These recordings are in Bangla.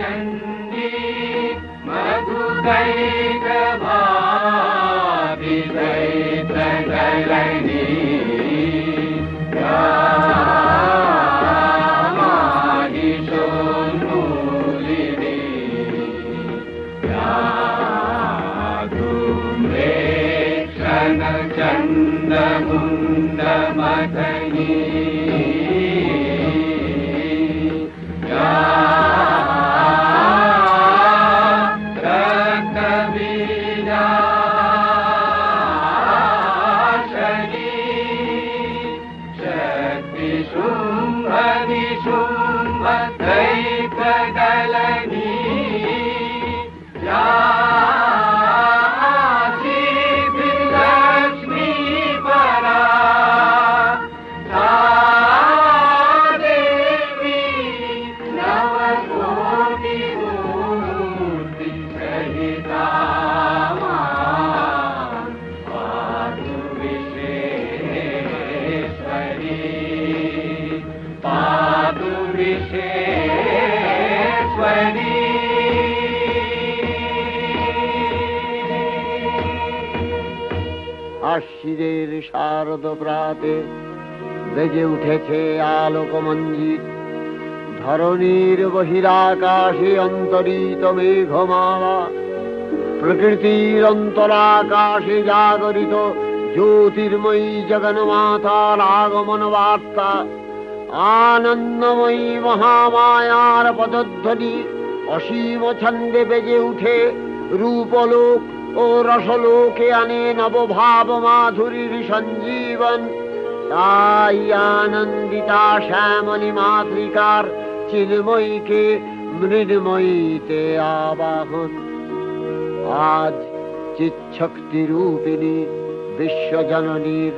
चण्डी मधुकैकभाविदैतकलनी माहिषोन्मूलिनी धूम्रेक्षणचण्डमुण्डमथनी আশ্বিনের শারদ প্রাতে বেজে উঠেছে আলোকমঞ্জিত, ধরণীর বহিরাকাশে অন্তরিত মেঘমালা, প্রকৃতির অন্তরাকাশে জাগরিত জ্যোতির্ময়ী জগন্মাতার আগমন বার্তা, আনন্দময়ী মহামায়ার পদধ্বনি অসীম ছন্দে বেজে উঠে রূপলোক ও রসলোকে আনে নবভাব মাধুরীর সঞ্জীবন। তাই আনন্দিতা শ্যামলী মাতৃকার চিন্ময়ীকে মৃন্ময়ীতে আবাহন। আজ চিৎশক্তি রূপিণী বিশ্বজননীর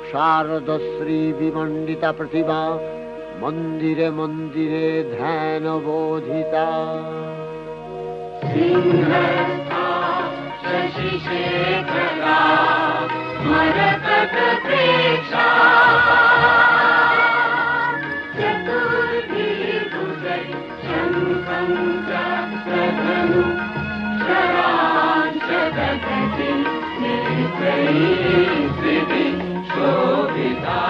শারদশ্রী বিমণ্ডিতা প্রতিমা মন্দিরে মন্দিরে ধ্যান বোধিতা। शशिशेखरा मरकतप्रेक्षा चतुर्भिर्भुजै शङ्खं चक्रधनु शरांशदधति नेत्रैः श्रीभिः शोभिता।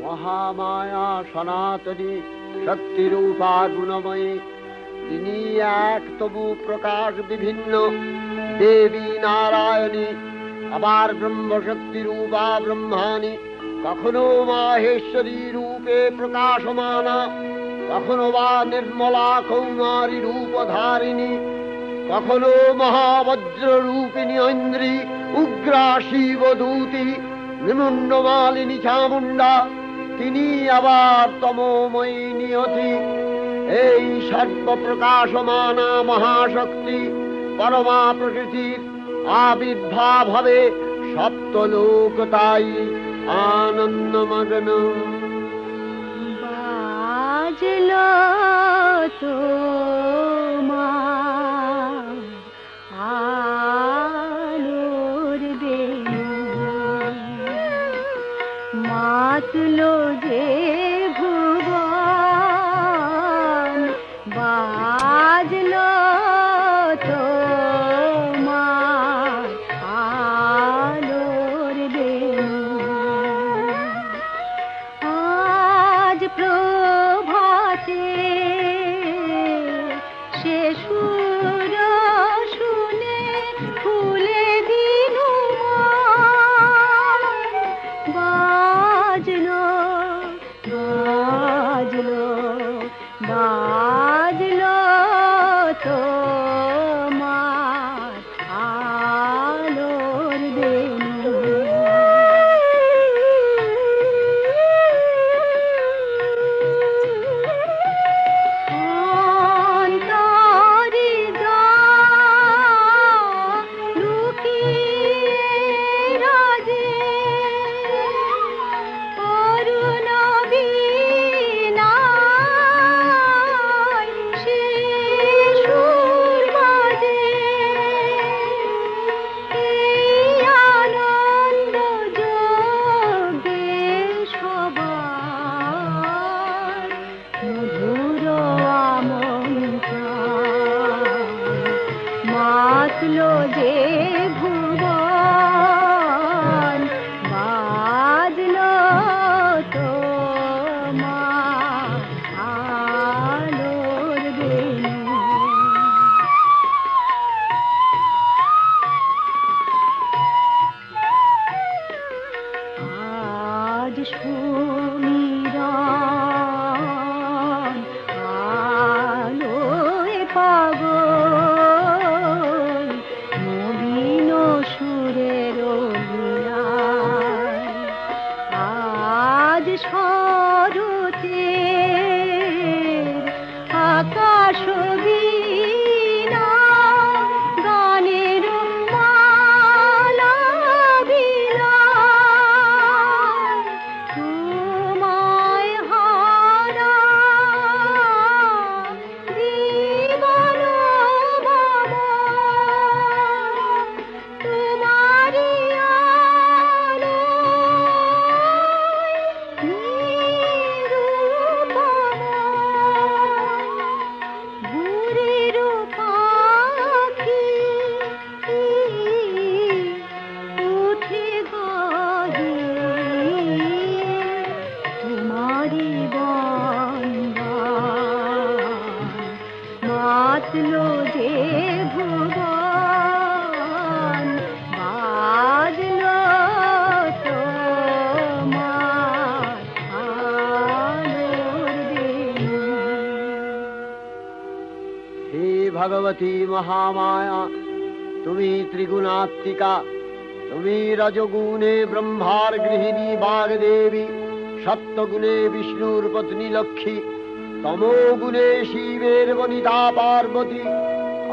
মহামায়া সনাতনী শক্তিরূপা গুণময়ী, তিনি এক তবু প্রকাশ বিভিন্ন দেবী নারায়ণী, আবার ব্রহ্মশক্তি রূপা ব্রহ্মাণী, কখনো মাহেশ্বরী রূপে প্রকাশমানা, কখনো বা নির্মলা কৌমারী রূপধারিণী, কখনো মহাবজ্র রূপিণী ঐন্দ্রী, উগ্রা শিবদূতি, নিমুন্ডমালিনী চামুণ্ডা, তিনি আবার তমোময়ী নিয়তি। এই সর্বপ্রকাশমানা মহাশক্তি পরমা প্রকৃতির আবির্ভাব হবে সপ্তলোক তাই আনন্দমগ্ন। বাজলো তো আলোর বেণু, মাতলো যে ভুবন, বাজলো তো আলোর বেণু। আজ প্রভাতে সে সুর শুনে ফুলে দিনু বাজলো বাজলো বাজলো তোমার আলোর বেণু। ভগবতী মহামায়া, তুমি ত্রিগুণাত্মিকা। তুমি রজগুণে ব্রহ্মার গৃহিণী বাগদেবী, সত্যগুণে বিষ্ণুর পত্নী লক্ষ্মী, তমোগুণে শিবের বনিতা পার্বতী,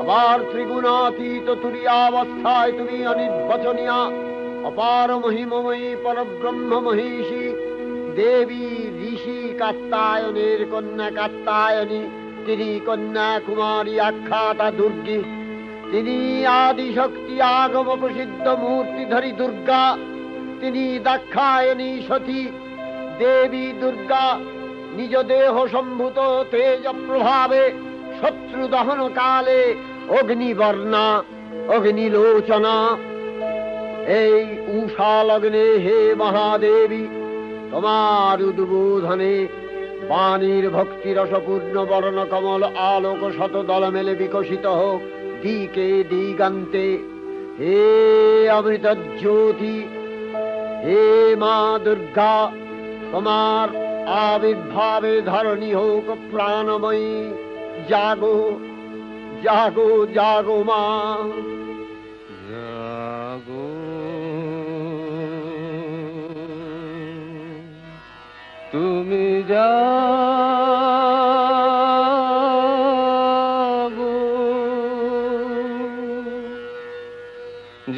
আবার ত্রিগুণাতীত তুরীয়াবস্থায় তুমি অনির্বচনীয়া, অপার মহিমময়ী পরব্রহ্ম মহিষী দেবী, ঋষি কাত্যায়নের কন্যা কাত্যায়নী, তিনি কন্যা কুমারী আখ্যাতা দুর্গী, তিনি আদিশক্তি আগম প্রসিদ্ধ মূর্তিধরী দুর্গা, তিনি দাক্ষায়ণী সতী দেবী দুর্গা, নিজ দেহ সম্ভূত তেজ প্রভাবে শত্রু দহন কালে অগ্নিবর্ণা অগ্নিলোচনা। এই উষা লগ্নে হে মহাদেবী, তোমার উদ্বোধনে বাণীর ভক্তি রসপূর্ণ বর্ণ কমল আলোক শত দল মেলে বিকশিত হোক দিকে দিগান্তে। হে অমৃত জ্যোতি, হে মা দুর্গা, তোমার আবির্ভাবে ধরণী হোক প্রাণময়ী। জাগো জাগো জাগো মা, জাগো তুমি জাগো,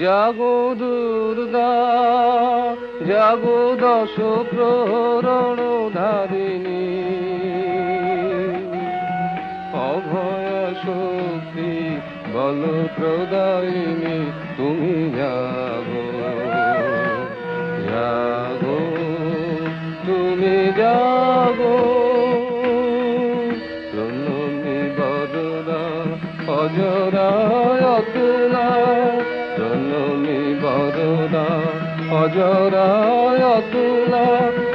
জাগো দুর্গা, জাগো দশ প্রহরণ ধারিণী, অভয় শক্তি বল প্রদায়িনী, তুমি জাগো জাগো তুমি জাগো। প্রণমী বরদা অজরায় অতুলা, প্রণমী বরদা অজরায় অতুলা,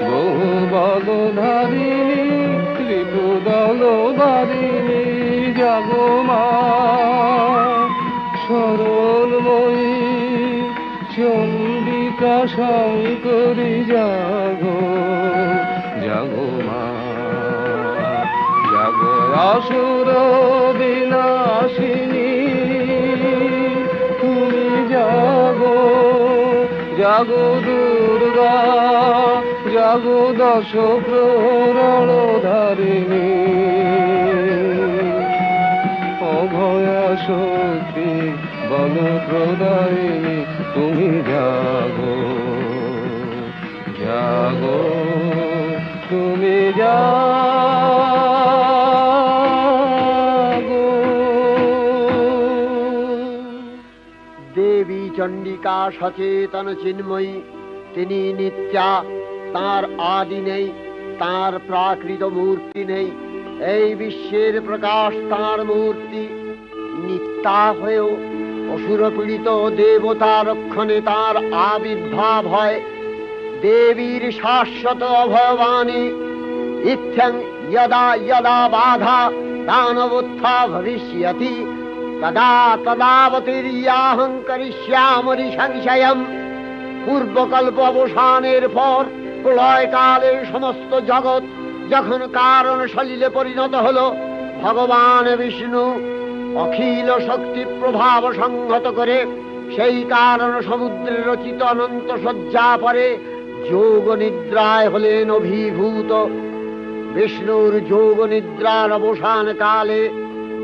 বহু বল ধারিণী ত্রিপুদল বারিণী, জাগো মা সরলময়ী চণ্ডিকা শঙ্করী, জাগো জাগো মা, জাগো আসুর বিনাশিনী, তুমি জাগো জাগো দুর্গা, জাগো দশ প্রহরণ ধারিণী, অভয় শক্তি বল প্রদায়িনী, তুমি জাগো জাগো তুমি জাগো। দেবী চণ্ডিকা সচেতন চিন্ময়ী, তিনি নিত্যা, তার আদি নেই, তার প্রাকৃত মূর্তি নেই। এই বিশ্বের প্রকাশ তার মূর্তি, নিত্যা হয়েও অসুর পীড়িত দেবতা রক্ষণে তার আবির্ভাব হয়। দেবীর শাশ্বত অভয়বাণী, ইত্যং যদা যদা বাধা দানবোত্থা ভবিষ্যতি, তদা তদাবতীর্যাহং করিষ্যামি সংশয়ম। পূর্বকল্প অবসানের পর প্রলয়কালে সমস্ত জগৎ যখন কারণ সলিলে পরিণত হলো, ভগবান বিষ্ণু অখিল শক্তি প্রভাব সংহত করে সেই কারণ সমুদ্রে রচিত অনন্ত শয্যা পরে যোগ নিদ্রায় হলেন অভিভূত। বিষ্ণুর যোগ নিদ্রার অবসান কালে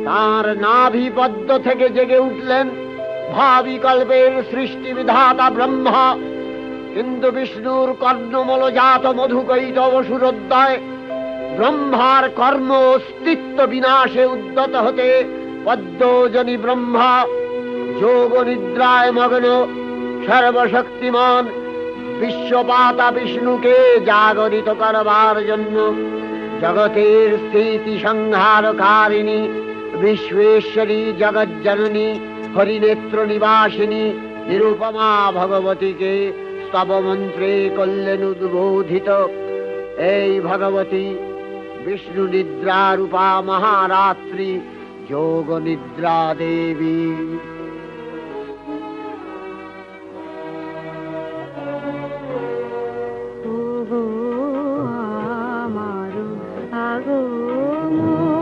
তার নাভিপদ্ম থেকে জেগে উঠলেন ভাবি কল্পের সৃষ্টি বিধাতা ব্রহ্মা। কিন্তু বিষ্ণুর কর্ণমলজাত মধুকৈটব সুরোদ্দয় ব্রহ্মার কর্ম অস্তিত্ব বিনাশে উদ্যত হতে পদ্মজনী ব্রহ্মা যোগ নিদ্রায় মগ্ন সর্বশক্তিমান বিশ্বপাতা বিষ্ণুকে জাগরিত করবার জন্য জগতের স্থিতি সংহারকারিণী বিশ্বেশ্বরী জগজ্জননী হরিনেত্র নিবাসিনী নিরুপমা ভগবতীকে স্তব মন্ত্রে করলেন উদ্বোধিত। এই ভগবতী বিষ্ণু নিদ্রা রূপা মহারাত্রি যোগ নিদ্রা দেবী। আগমনী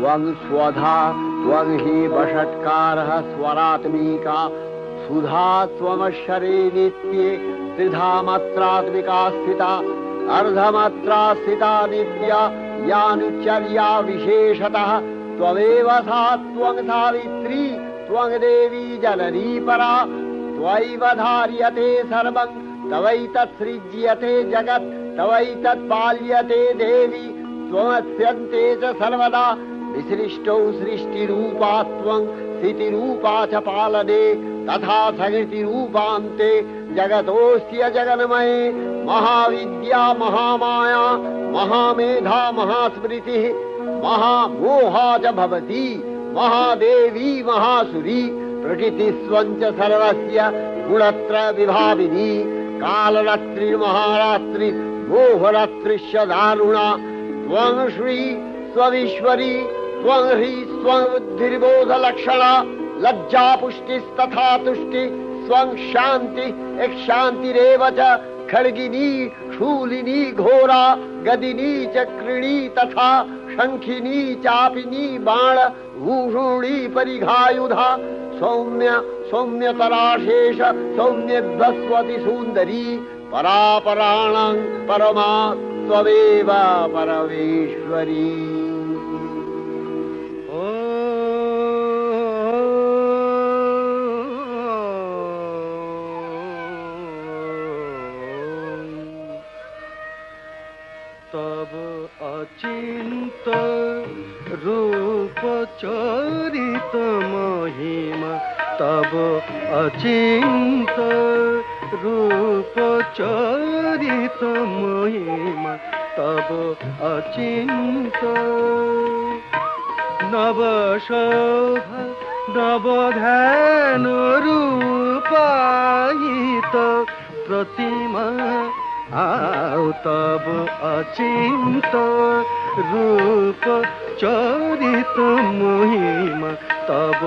त्वं स्वधा त्वं हि वषट्कारः स्वरात्मिका सुधा त्वमक्षरे नित्ये त्रिधा मात्रात्मिका स्थिता अर्धमात्रा स्थिता नित्या यानुचर्या विशेषतः त्वमेव सा त्वं सावित्री त्वं देवी जननी परा त्वयैव धार्यते सर्वं तवैतत् सृज्यते जगत् तवैतत् पाल्यते देवी त्वमस्यन्ते च सर्वदा विसृष्टौ सृष्टिरूपा त्वं स्थितिरूपा च पालने तथा सकृतिरूपान्ते जगतोऽस्य जगन्मये महाविद्या महामाया महामेधा महास्मृतिः महामोहा च भवति महादेवी महासुरी प्रकृतिस्त्वं च सर्वस्य गुणत्रय विभाविनी कालरात्रिर्महारात्रि मोहरात्रिश्च दारुणा त्वं श्री स्वईश्वरी त्वं ह्री स्वं बुद्धिर्बोधलक्षणा लज्जा पुष्टिस्तथा तुष्टि स्वं शान्ति शान्तिरेव च खड्गिनी शूलिनी घोरा गदिनी चक्रिणी तथा शंखिनी चापिनी बाण भूषुणी परिघायुधा सौम्य सौम्यतराशेष सौम्यध्वस्वति सुन्दरी परापराणां परमा त्वमेव परमेश्वरी। तब अचिंत रूप चरित महिमा तब अचिंत रूप चरित महिमा तब अचिंत नव शोभा नव ध्यान रूपायित प्रतिमा आओ तब अचिंत रूप चरित महिमा तब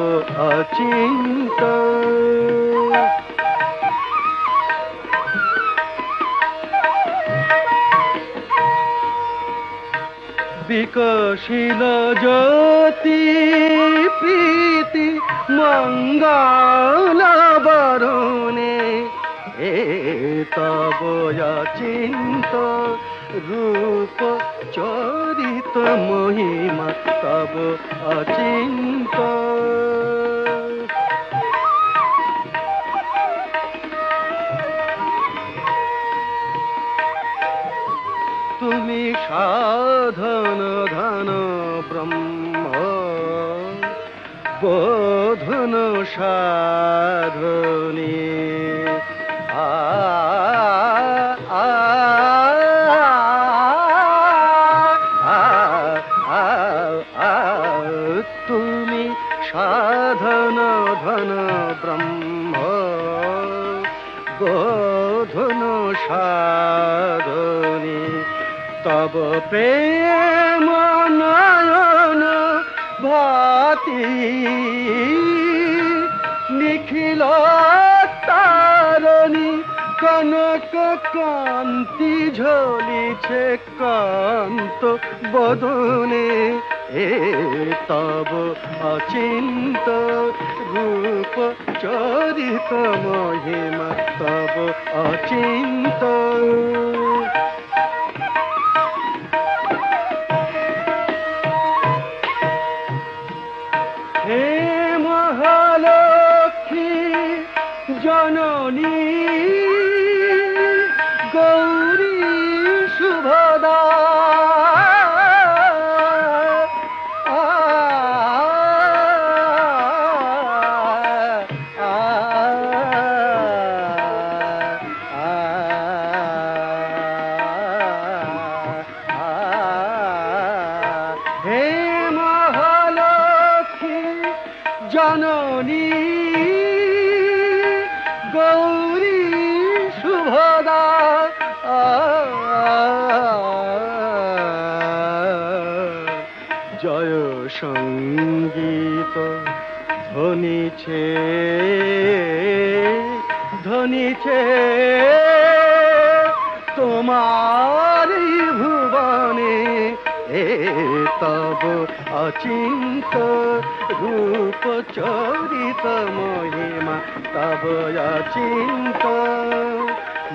अचिंत विकसिल ज्योति प्रीति मंगल बरुणे तब अचिंत रूप चरित महिमा तब अचिंत तुमी साधन धन ब्रह्म बोधन साधने तुमी साधन धन ब्रह्म बोधन साधने तब प्रेम नयन भाति निखिल तारणी कनक कांति झलिছে कांत बदने तब अचिंत रूप चरित महिमा तब अचिंत हे महालक्ष्मी जननी गौरी शुभदा हे महालक्ष्मी जननी गौरी शुभदा जय संगीत ধ্বনিছে ধ্বনিছে তোমার ভুবনে তব অচিন্ত রূপ চরিত মহিমা তব অচিন্ত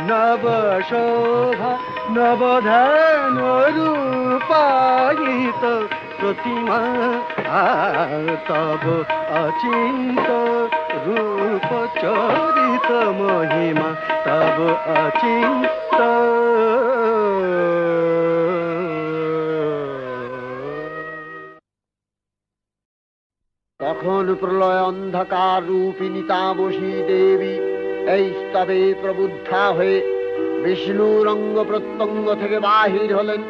নব শোভা নবধান রূপায়িত প্রতিমা তব অচিন্ত রূপ চরিত মহিমা তব অচিন্ত তখন প্রলয় অন্ধকার রূপিণী তামসী দেবী এই স্তবে প্রবুদ্ধা হয়ে বিষ্ণুর অঙ্গ প্রত্যঙ্গ থেকে বাহির হলেন।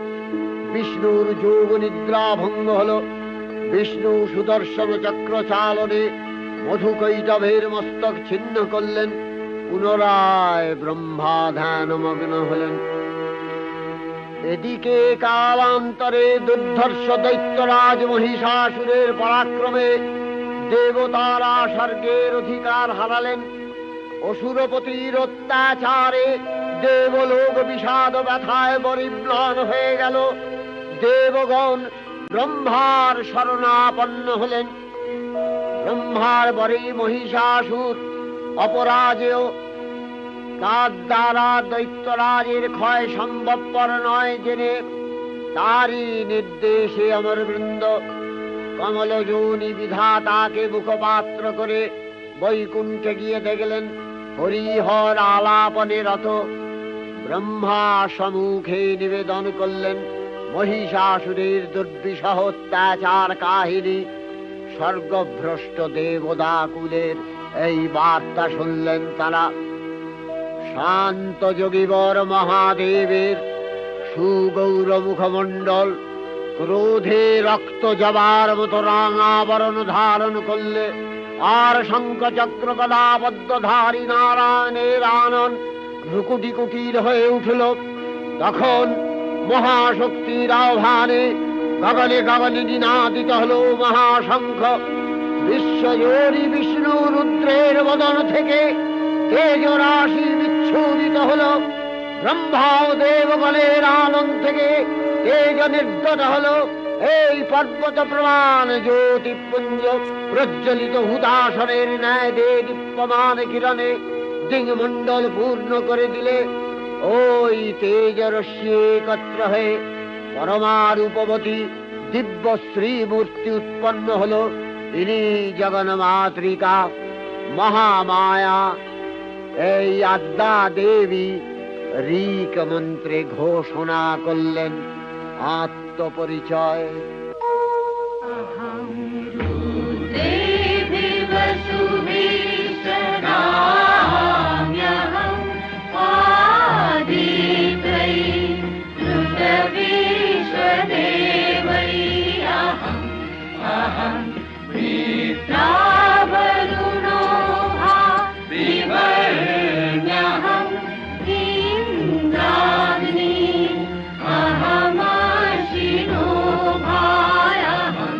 বিষ্ণুর যোগ নিদ্রা ভঙ্গ হল। বিষ্ণু সুদর্শন চক্র চালনে মধুকৈটভের মস্তক ছিন্ন করলেন। পুনরায় ব্রহ্মা ধ্যানমগ্ন হলেন। এদিকে কালান্তরে দুর্ধর্ষ দৈত্যরাজ মহিষাসুরের পরাক্রমে দেবতারা স্বর্গের অধিকার হারালেন। অসুরপতির অত্যাচারে দেবলোক বিষাদ ব্যথায় পরিম্লান হয়ে গেল। দেবগণ ব্রহ্মার শরণাপন্ন হলেন। ব্রহ্মার পরে মহিষাসুর অপরাজেয়, তার দ্বারা দৈত্যরাজের ক্ষয় সম্ভবপর নয় জেনে তারই নির্দেশে অমরবৃন্দ কমলযোনি বিধাতাকে মুখপাত্র করে বৈকুণ্ঠে গিয়ে দেখলেন হরিহর আলাপনে রত। ব্রহ্মা সম্মুখে নিবেদন করলেন মহিষাসুরের দুর্বিষহ অত্যাচার কাহিনী। স্বর্গভ্রষ্ট দেবদাকুলের এই বার্তা শুনলেন তারা। শান্ত যোগীবর মহাদেবের সুগৌর মুখমণ্ডল ক্রোধে রক্ত জবার মতো রাঙাবরণ ধারণ করলে, আর শঙ্খ চক্র গদাপদ্মধারী নারায়ণের আনন ভ্রুকুটি কুটির হয়ে উঠল। তখন মহাশক্তির আহ্বানে গগনে গগনে নিনাদিত হল মহাশঙ্খ। বিশ্বজোরি বিষ্ণু রুদ্রের বদন থেকে তেজ রাশি বিচ্ছুরিত হল। ব্রহ্মা ও দেবগণের আনন্দ থেকে তেজ নির্গত হল। এই পর্বত প্রমাণ জ্যোতিপুঞ্জ প্রজ্বলিত হুতাসনের ন্যায় দীপ্যমান কিরণে দিংমণ্ডল পূর্ণ করে দিলে ওই তেজ রশ্মি একত্র হয়ে পরমারূপবতী দিব্য শ্রীমূর্তি উৎপন্ন হল। ইনি জগন্মাতৃকা মহামায়া। এই আদ্যা দেবী ঋক মন্ত্রে ঘোষণা করলেন আত্মপরিচয়। देवी वसुविष्टनाम्यहं आदित्यै श्रुतविश्वदेवै अहं वरुणो विवर्ण्यहं इन्द्राग्नि अहमशिनो भायहं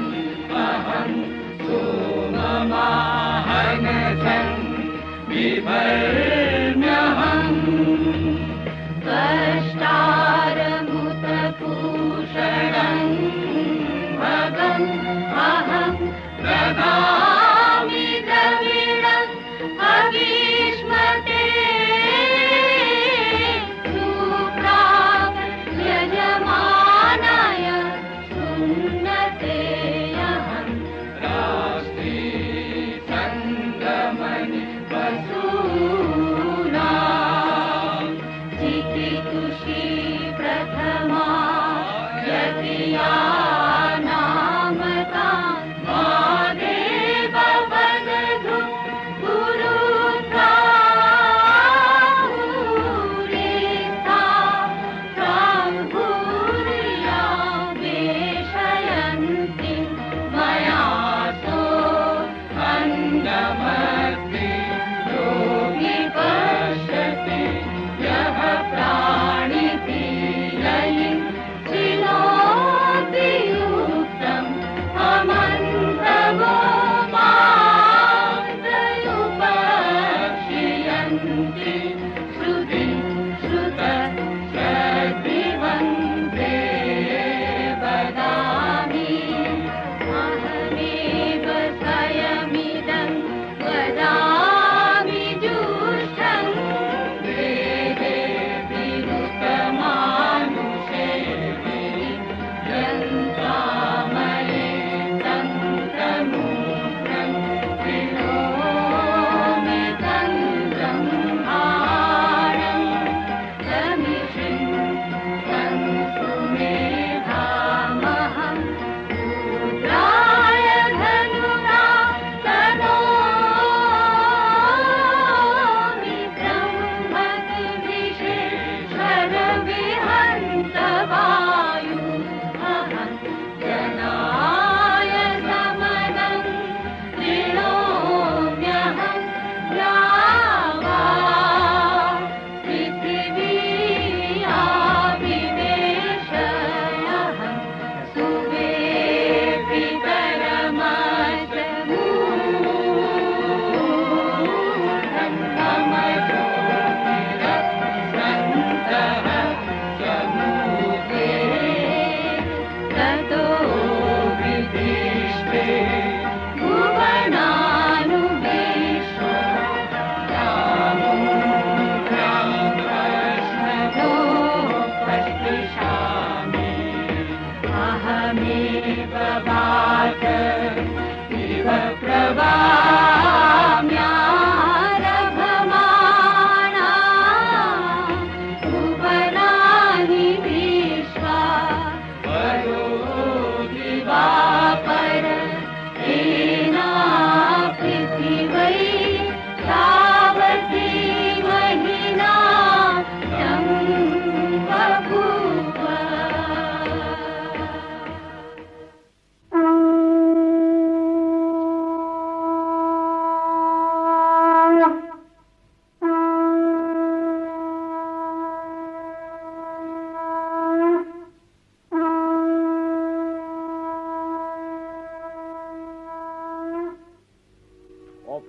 सोममाहनसं विवर्ण्यहं कष्टारमुतपूषणं भगम् अहं ददामि द्रविणं अभीष्मते सुप्राक् यजमानाय सुन्नते अहं राष्ट्री सङ्गमनि वसु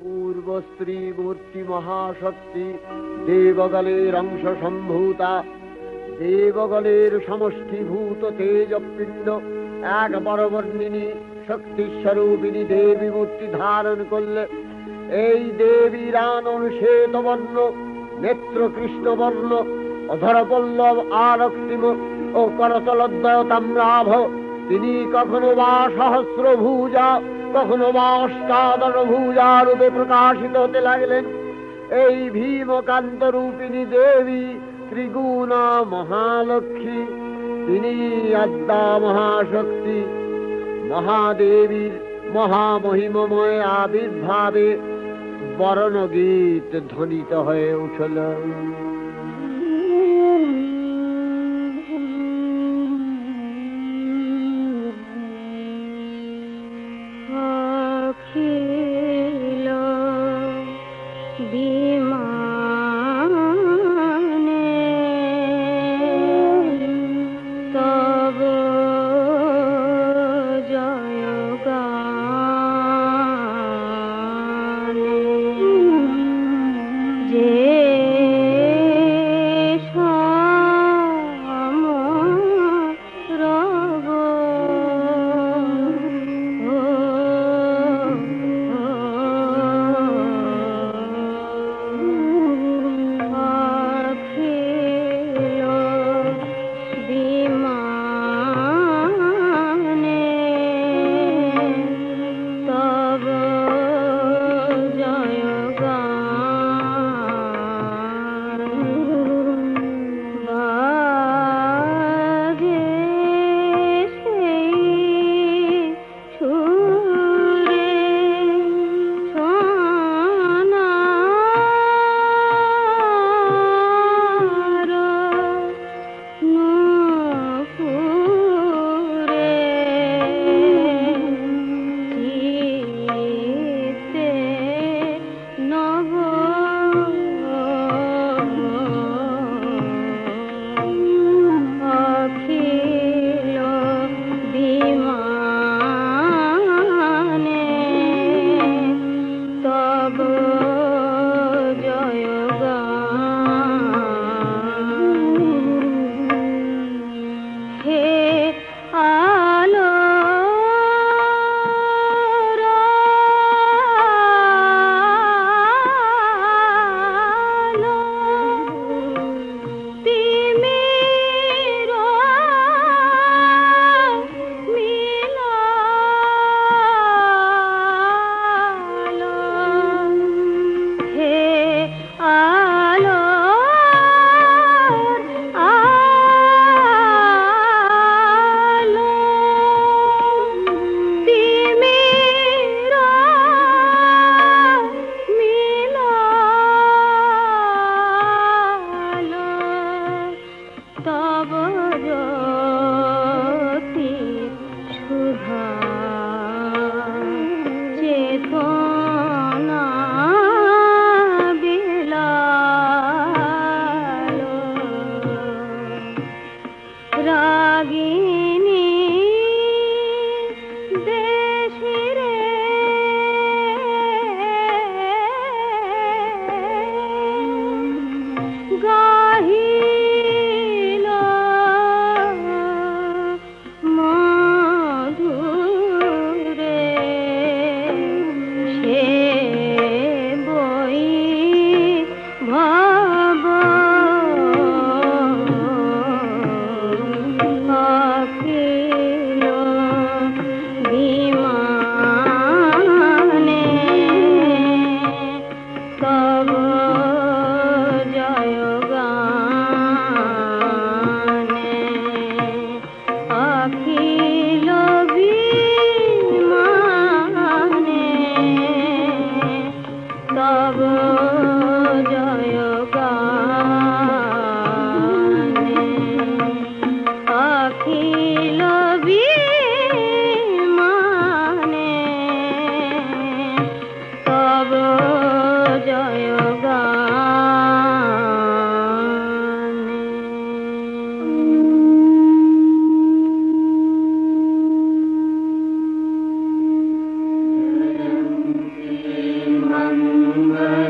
অপূর্ব স্ত্রী মূর্তি মহাশক্তি, দেবগলের অংশ সম্ভূতা, দেবগলের সমষ্টিভূত তেজপিণ্ড এক বরবর্ণিনী শক্তিস্বরূপিণী দেবী মূর্তি ধারণ করলে এই দেবীর আনন শ্বেতবর্ণ, নেত্র কৃষ্ণবর্ণ, অধরপল্লব আরক্তিম ও করতলদ্বয় তাম্রাভ। তিনি কখনো বা সহস্র ভুজা, কখনো বা অষ্টাদশ ভুজা রূপে প্রকাশিত হতে লাগলেন। এই ভীমকান্ত রূপিণী দেবী ত্রিগুণা মহালক্ষ্মী, তিনি আদ্যা মহাশক্তি। মহাদেবীর মহামহিমময় আবির্ভাবে বরণগীত ধ্বনিত হয়ে উঠল। অখিল বিমানে তব জয়গানে যে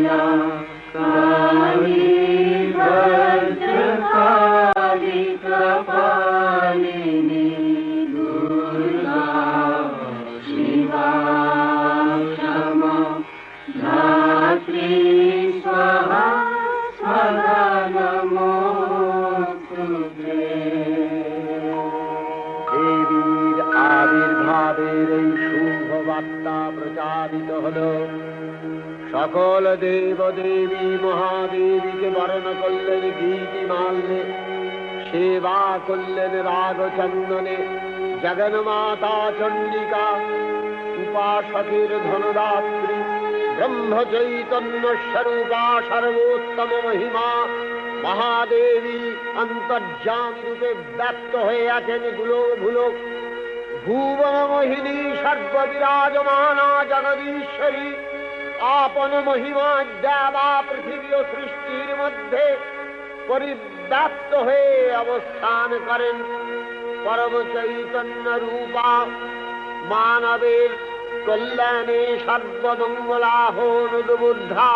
कालिया काली भद्रकाली कपालिनी दुर्गा शिवा क्षमा धात्री स्वाहा स्वाहा नमोस्तुते। দেবীর আবির্ভাবের এই শুভ বার্তা প্রচারিত হল। সকল দেব দেবী মহাদেবীকে বরণ করলেন গীতিমাল্যে, সেবা করলেন রাগ চন্দনে। জগন্মাতা চণ্ডিকা উপাসকের ধনদাত্রী, ব্রহ্ম চৈতন্য স্বরূপা সর্বোত্তম মহিমা মহাদেবী অন্তর্যামী রূপে ব্যক্ত হয়ে আছেন দুলোক ভুলোক। ভুবন মোহিনী সর্ববিরাজমানা জগদীশ্বরী আপন মহিমা দেবা পৃথিবী ও সৃষ্টির মধ্যে পরিব্যাপ্ত হয়ে অবস্থান করেন। পরম চৈতন্য রূপা মানবের কল্যাণে সর্বমঙ্গলাহন উদ্বুদ্ধা।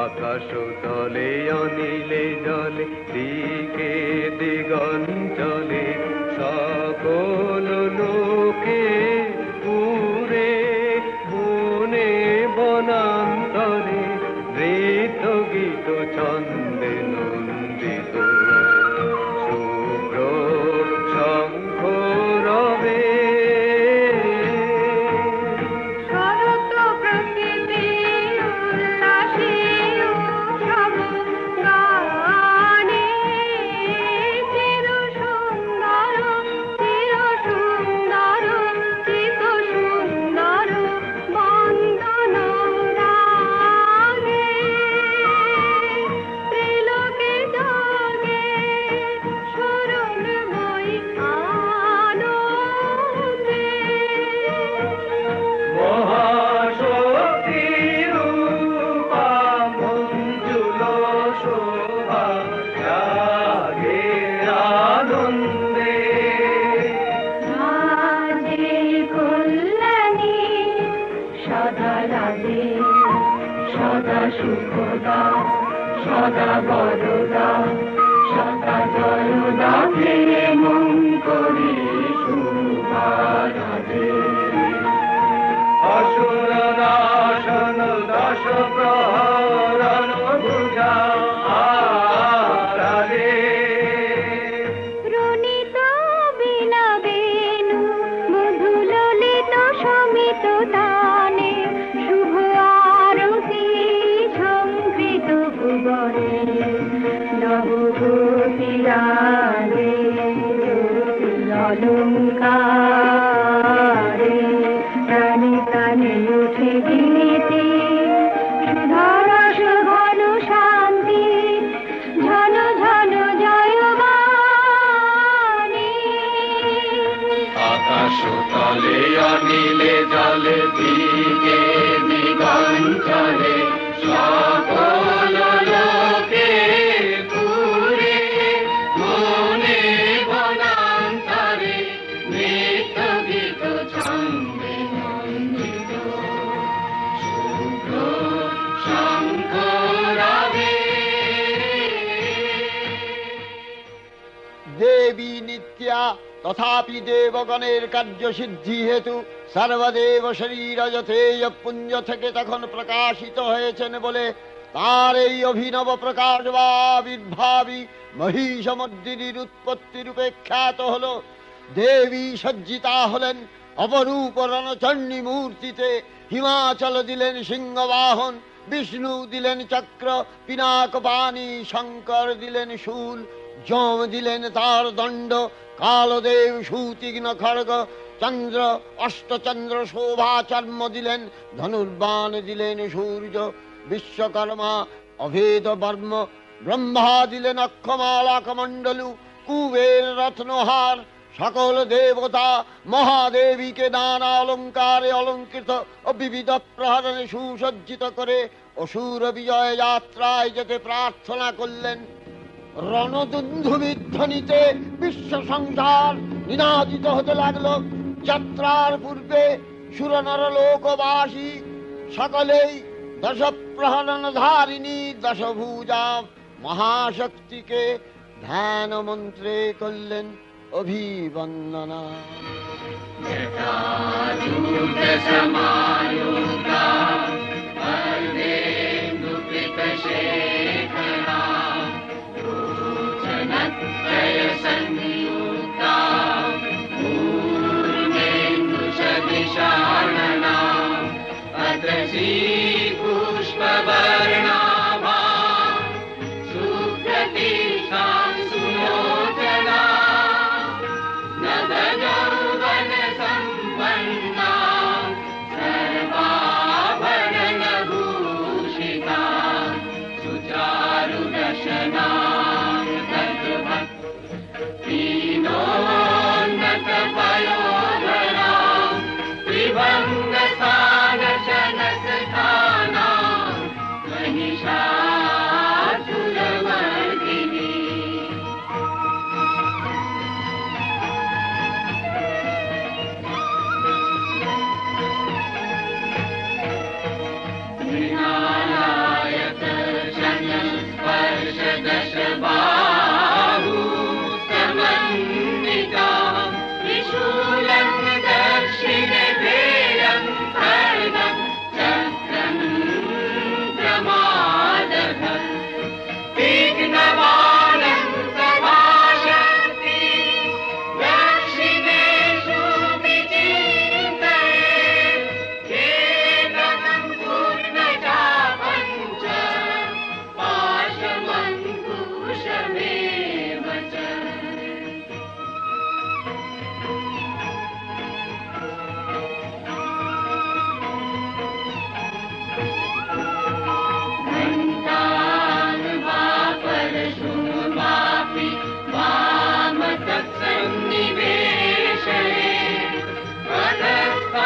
আকাশ তলে অনিলে জলে দিকে দিগঞ্চলে সকল লোকে পুরে বনে বনান্তরে নৃত্য গীত ছন্দে নন্দিত শুভ্র শঙ্খ রবে। সুখদা সদা বরদা সদা জয়দা ফিরে মন করি শুভারাধে। অসুর নাশন দশ প্রহরণ বুঝা আরাধে। রণিত বীণা বেণু মধু ললিত সমিত তানে শুভ আরতি ঝঙ্কৃত ভুবনে নবগোপীরাগে অলঙ্কারে প্রাণে প্রাণে উঠে গীতি সুধারস ঘন শান্তি ঝন ঝন জয়বাণী। আকাশ তলে অনিলে জলে দিকে দিগঞ্চলে সকল লোকে পুরে মনে বনান্তরে নৃত্য গীত ছন্দে নন্দিত শুভ্র শঙ্খ রবে। দেবী নিত্যা তথাপি দেবগণের কার্যসিদ্ধি হেতু সর্বদেব শরীর যথেয় পুঞ্জ থেকে তখন প্রকাশিত হয়েছেন বলে তার এই অভিনব প্রকাশ বা আবির্ভাবী মহিষমর্দিনীর উৎপত্তি রূপে খ্যাত হল। দেবী সজ্জিতা হলেন অপরূপ রণচণ্ডী মূর্তিতে। হিমাচল দিলেন সিংহবাহন, বিষ্ণু দিলেন চক্র পিনাক পানি, শঙ্কর দিলেন শূল, যম দিলেন তার দণ্ড, কালদেব সুতীক্ষ্ণ খড়গ, চন্দ্র অষ্টচন্দ্র শোভা চর্ম দিলেন, ধনুর্বাণ দিলেন সূর্য, বিশ্বকর্মা অভেদ বর্ম, ব্রহ্মা দিলেন অক্ষমালা কমণ্ডলু, কুবের রত্নহার, সকল দেবতা মহাদেবীকে নানা অলঙ্কারে অলঙ্কৃত ও বিবিধ প্রহরণে সুসজ্জিত করে অসুর বিজয় যাত্রায় যেতে প্রার্থনা করলেন। রণদুন্ধুবিধ্বনিতে বিশ্ব সংসার নিনাদিত হতে লাগলো। যাত্রার পূর্বে সুরনর লোকবাসী সকলেই দশ প্রহরণ ধারিণী দশভুজা মহাশক্তিকে ধ্যান মন্ত্রে করলেন অভিবন্দনা। जटाजूटसमायुक्ता वरदेन्दुकृतशेखरा लोचनत्रयसंयुक्ता पूर्णेन्दुसदृशानना अत्रसी पुष्पवर्णाभा सुप्रतीक्षा सुलोचना नवयौवनसम्पन्ना सर्वाभरणभूषिता सुचारुदशना दीनोन्नतपयोधरा त्रिभङ्गसानशनसखाना महिषासुरमर्दिनी दशबाहु समन्विता त्रिशूलं दक्षिणे भेयं खड्गं चक्रं प्रमादः तीक्ष्णबाणं सभाशक्ति दक्षिणेषु विचिन्तयेत् केवलं पूर्णचापं च पाशमङ्कुशमेव च घण्टानुवापरशुनुवापि वामतत्सन्निवेशये पदस्थानमहिषं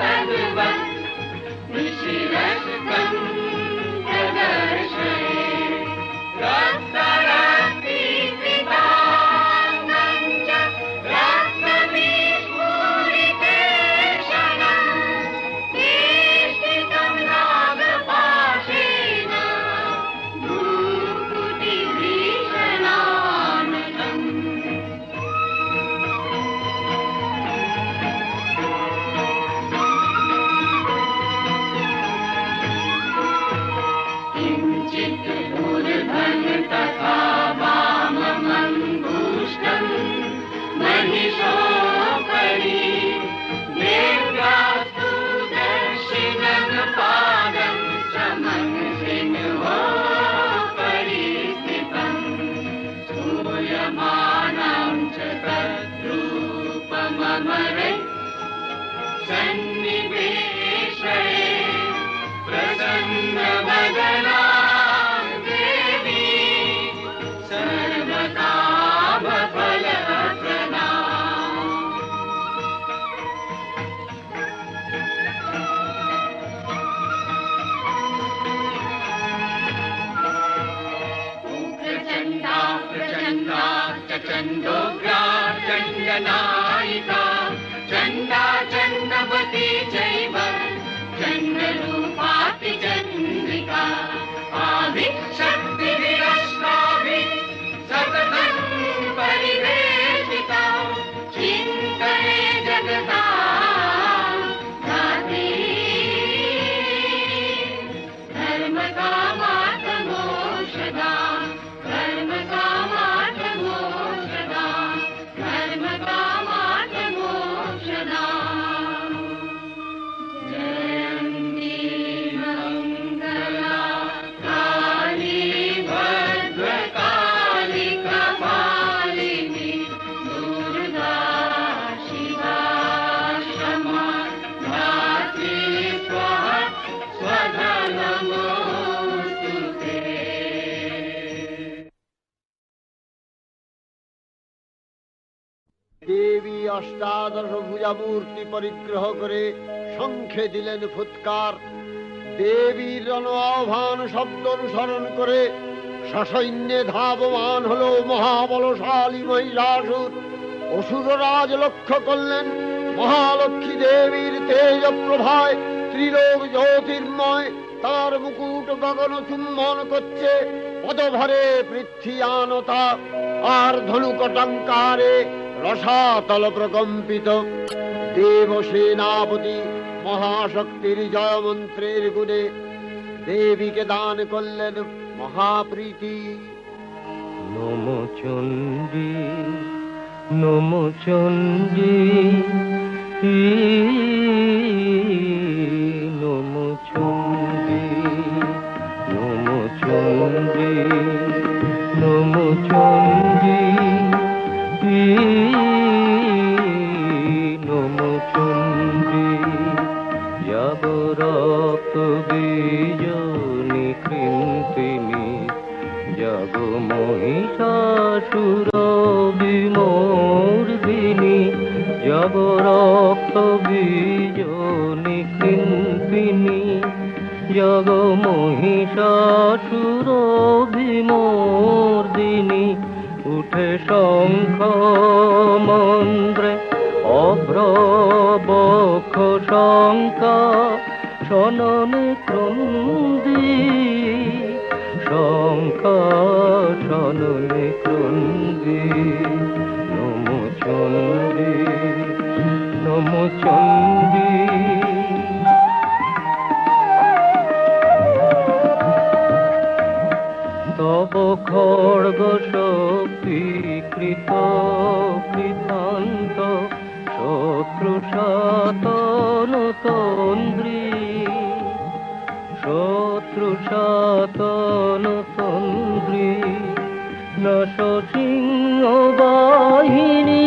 तद्वत् निशिरस्तं प्रदर्शये रक्तरक्तीकृताङ्गं च रक्तविस्फुरितेक्षणं वेष्टितं नागपाशेन भ्रूकुटिभीषणाननम् किञ्चित् ऊर्ध्वं तथा वाममङ्गुष्ठं महिषोपरि देव्यास्तु दक्षिणं पादं समंसिन्होपरि स्थितं स्तूयमानं च तद्रूपममरे सन्निवेशये प्रसन्नवदना देवी सर्वकामफलप्रदा उग्रचण्डा प्रचण्डा चण्डोग्रा चण्डनायिका चण्डा चण्डवती चैव चण्डरूपाति चन्द्रिका आभिशक्तिविरश्माभिः सततं परिवेशिता चिन्तये जगता दाति धर्मकामार्थमोक्षदा धर्मकामार्थमोक्षदा धर्मकामार्थमोक्षदा দেবী অষ্টাদশ ভুজা মূর্তি পরিগ্রহ করে শঙ্খে দিলেন ফুৎকার। দেবীর রণ আহ্বান শব্দ অনুসরণ করে সসৈন্যে ধাবমান হলো মহাবলশালী মহিষাসুর। অসুররাজ লক্ষ্য করলেন মহালক্ষ্মী দেবীর তেজ প্রভায় ত্রিলোক জ্যোতির্ময়, তার মুকুট গগন চুম্বন করছে, পদভরে পৃথ্বীয়ানতা আর ধনুকটঙ্কারে রসাতল প্রকম্পিত। দেব সেনাপতি মহাশক্তির জয় মন্ত্রের গুণে দেবীকে দান করলেন মহাপ্রীতি। নম চণ্ডী নম চণ্ডী নম চণ্ডী নম চণ্ডী নম চণ্ডী নম চণ্ডী যাব রক্ত বীজনি কৃন্তিনি জগ মহিষাসুর বিমর্দিনী জগ রক্ত বীজনি কৃন্তিনি জগ মহিষাসুর বিমর্দিনী উঠে শঙ্খ মন্ত্রে অভ্রবক্ষ শঙ্কা শননে ক্রন্দী শঙ্কা শননে ক্রন্দী। নম চণ্ডী নম চণ্ডী তব খড়গ শক্তি কৃত কৃতান্ত শত্রু সাতন তন্দ্রী শত্রু সাতন তন্দ্রী নশ সিংহ বাহিনী